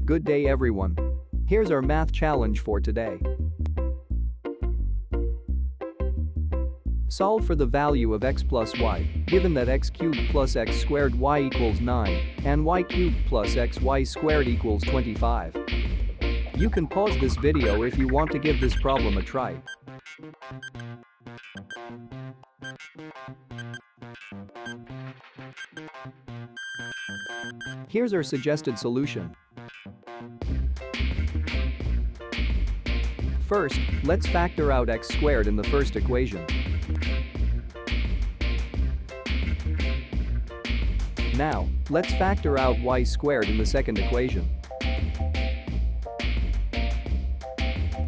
Good day everyone. Here's our math challenge for today. Solve for the value of x plus y, given that x cubed plus x squared y equals 9 and y cubed plus xy squared equals 25. You can pause this video if you want to give this problem a try. Here's our suggested solution. First, let's factor out x squared in the first equation. Now, let's factor out y squared in the second equation.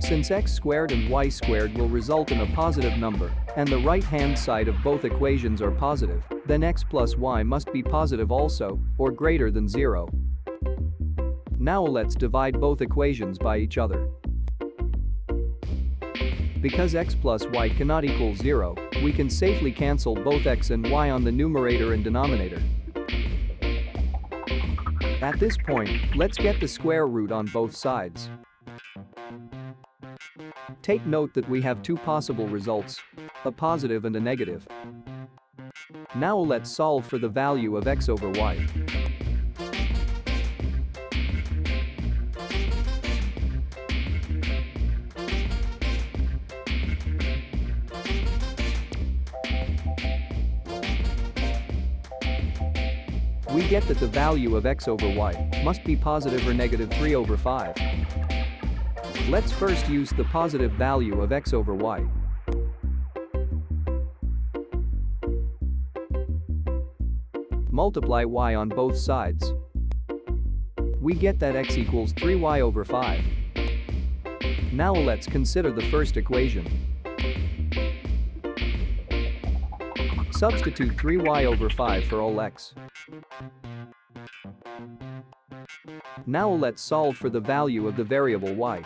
Since x squared and y squared will result in a positive number, and the right-hand side of both equations are positive, then x plus y must be positive also, or greater than 0. Now let's divide both equations by each other. Because x plus y cannot equal 0, we can safely cancel both x and y on the numerator and denominator. At this point, let's get the square root on both sides. Take note that we have two possible results, a positive and a negative. Now let's solve for the value of x over y. We get that the value of x over y must be positive or negative 3 over 5. Let's first use the positive value of x over y. Multiply y on both sides. We get that x equals 3y over 5. Now let's consider the first equation. Substitute 3y over 5 for all x. Now let's solve for the value of the variable y.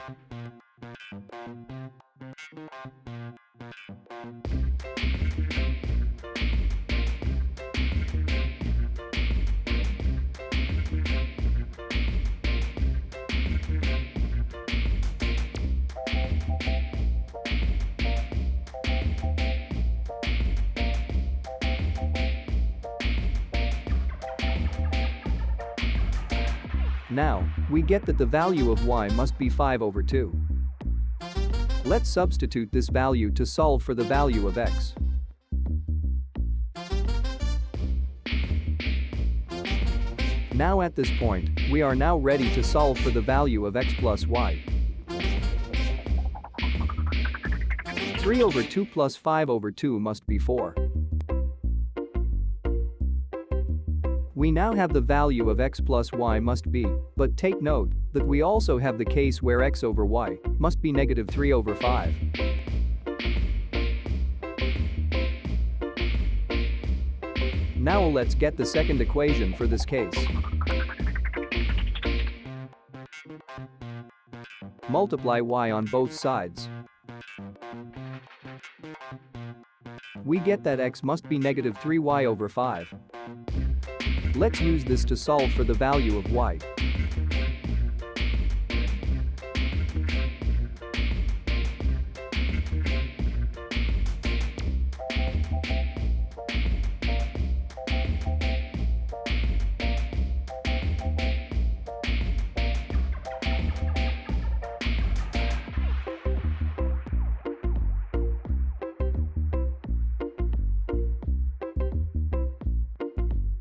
Now, we get that the value of y must be 5 over 2. Let's substitute this value to solve for the value of x. Now at this point, we are now ready to solve for the value of x plus y. 3 over 2 plus 5 over 2 must be 4. We now have the value of x plus y must be, but take note that we also have the case where x over y must be negative 3 over 5. Now let's get the second equation for this case. Multiply y on both sides. We get that x must be negative 3y over 5. Let's use this to solve for the value of y.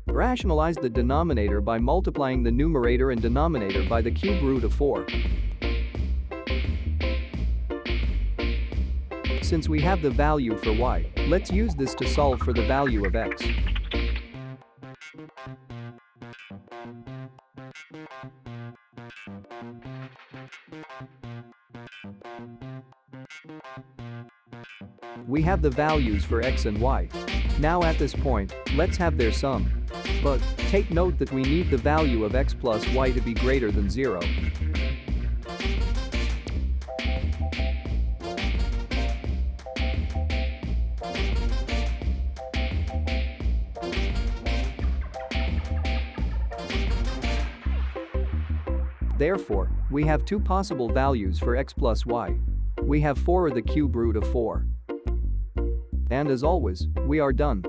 Rationalize the denominator by multiplying the numerator and denominator by the cube root of 4. Since we have the value for y, let's use this to solve for the value of x. We have the values for x and y. Now at this point, let's have their sum. But take note that we need the value of x plus y to be greater than 0. Therefore, we have two possible values for x plus y. We have 4 or the cube root of 4. And as always, we are done.